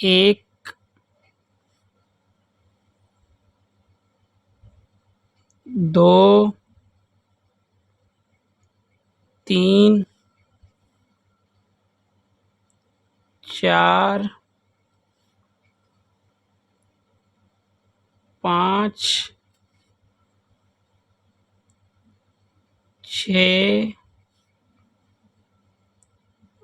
1 2 3 4 5 6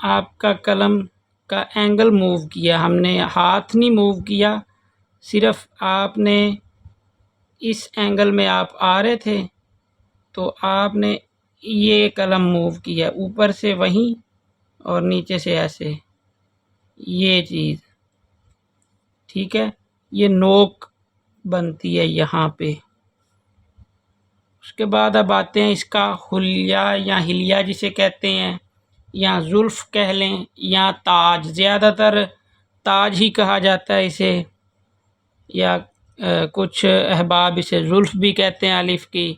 آپ کا قلم کا اینگل موو کیا، ہم نے ہاتھ نہیں موو کیا، صرف آپ نے اس اینگل میں آپ آ رہے تھے تو آپ نے یہ قلم موو کیا اوپر سے وہیں اور نیچے سے ایسے، یہ چیز ٹھیک ہے، یہ نوک بنتی ہے یہاں پہ۔ اس کے بعد اب آتے ہیں اس کا حلیہ یا ہلیہ جسے کہتے ہیں، یا زلف کہہ لیں یا تاج، زیادہ تر تاج ہی کہا جاتا ہے اسے، یا کچھ احباب اسے زلف بھی کہتے ہیں الف کی،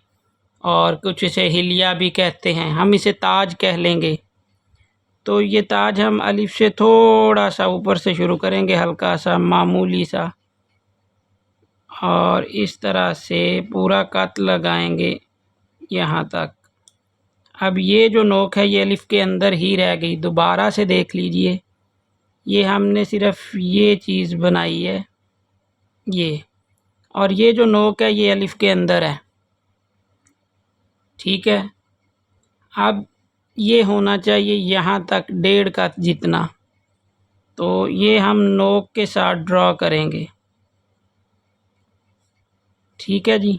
اور کچھ اسے ہلیہ بھی کہتے ہیں، ہم اسے تاج کہہ لیں گے۔ تو یہ تاج ہم الف سے تھوڑا سا اوپر سے شروع کریں گے، ہلکا سا معمولی سا، اور اس طرح سے پورا قط لگائیں گے یہاں تک۔ اب یہ جو نوک ہے یہ الف کے اندر ہی رہ گئی، دوبارہ سے دیکھ لیجئے، یہ ہم نے صرف یہ چیز بنائی ہے یہ، اور یہ جو نوک ہے یہ الف کے اندر ہے، ٹھیک ہے۔ اب یہ ہونا چاہیے یہاں تک 1.5 قط جتنا، تو یہ ہم نوک کے ساتھ ڈرا کریں گے، ٹھیک ہے جی۔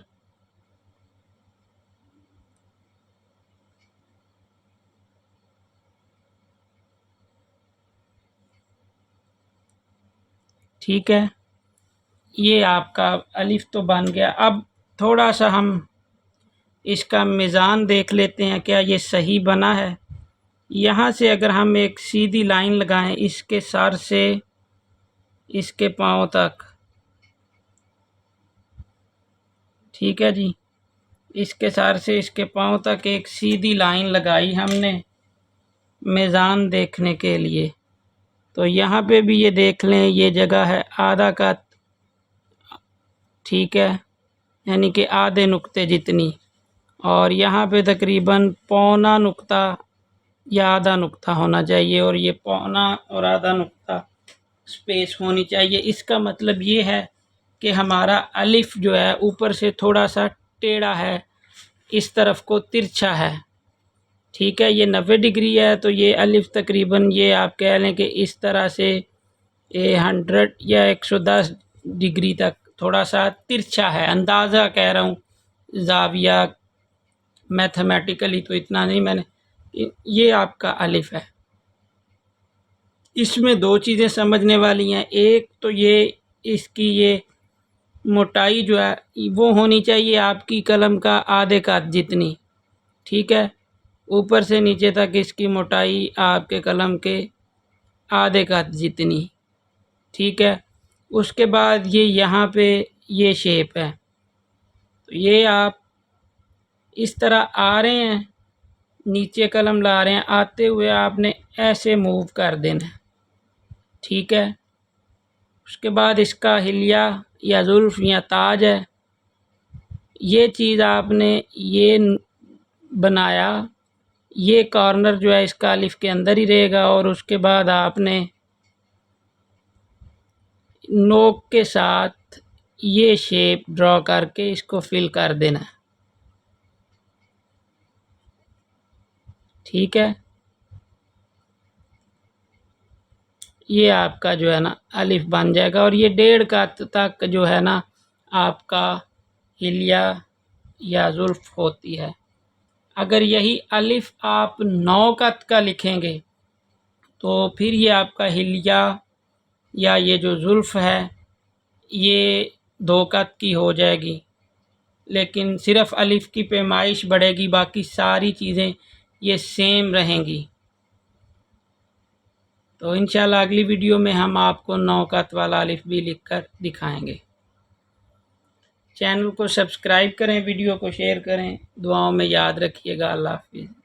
ٹھیک ہے، یہ آپ کا الف تو بن گیا۔ اب تھوڑا سا ہم اس کا میزان دیکھ لیتے ہیں، کیا یہ صحیح بنا ہے۔ یہاں سے اگر ہم ایک سیدھی لائن لگائیں اس کے سر سے اس کے پاؤں تک، ٹھیک ہے جی، اس کے سر سے اس کے پاؤں تک ایک سیدھی لائن لگائی ہم نے میزان دیکھنے کے لیے، تو یہاں پہ بھی یہ دیکھ لیں یہ جگہ ہے آدھا قط، ٹھیک ہے، یعنی کہ آدھے نقطے جتنی، اور یہاں پہ تقریباً پونا نقطہ یا آدھا نقطہ ہونا چاہیے، اور یہ پونا اور آدھا نقطہ سپیس ہونی چاہیے۔ اس کا مطلب یہ ہے کہ ہمارا الف جو ہے اوپر سے تھوڑا سا ٹیڑھا ہے، اس طرف کو ترچھا ہے، ٹھیک ہے، یہ 90 ڈگری ہے، تو یہ الف تقریباً یہ آپ کہہ لیں کہ اس طرح سے 100 یا 110 ڈگری تک تھوڑا سا ترچھا ہے، اندازہ کہہ رہا ہوں، زاویہ میتھمیٹیکلی تو اتنا نہیں، میں نے یہ آپ کا الف ہے۔ اس میں دو چیزیں سمجھنے والی ہیں، ایک تو یہ اس کی یہ موٹائی جو ہے وہ ہونی چاہیے آپ کی قلم کا آدھے قط جتنی، ٹھیک ہے، اوپر سے نیچے تک اس کی موٹائی آپ کے قلم کے آدھے قط جتنی، ٹھیک ہے۔ اس کے بعد یہ یہاں پہ یہ شیپ ہے، تو یہ آپ اس طرح آ رہے ہیں، نیچے قلم لا رہے ہیں، آتے ہوئے آپ نے ایسے موو کر دینا، ٹھیک ہے۔ اس کے بعد اس کا ہلیہ یا زلف یا تاج ہے، یہ چیز آپ نے یہ بنایا، یہ کارنر جو ہے اس کا الف کے اندر ہی رہے گا، اور اس کے بعد آپ نے نوک کے ساتھ یہ شیپ ڈرا کر کے اس کو فل کر دینا، ٹھیک ہے۔ یہ آپ کا جو ہے نا الف بن جائے گا، اور یہ 1.5 قط تک جو ہے نا آپ کا ہلیہ یا زلف ہوتی ہے۔ اگر یہی الف آپ 9 قط کا لکھیں گے تو پھر یہ آپ کا ہلیہ یا یہ جو زلف ہے یہ 2 قط کی ہو جائے گی، لیکن صرف الف کی پیمائش بڑھے گی، باقی ساری چیزیں یہ سیم رہیں گی۔ تو انشاءاللہ اگلی ویڈیو میں ہم آپ کو 9 قط والا الف بھی لکھ کر دکھائیں گے۔ چینل کو سبسکرائب کریں، ویڈیو کو شیئر کریں، دعاؤں میں یاد رکھیے گا۔ اللہ حافظ۔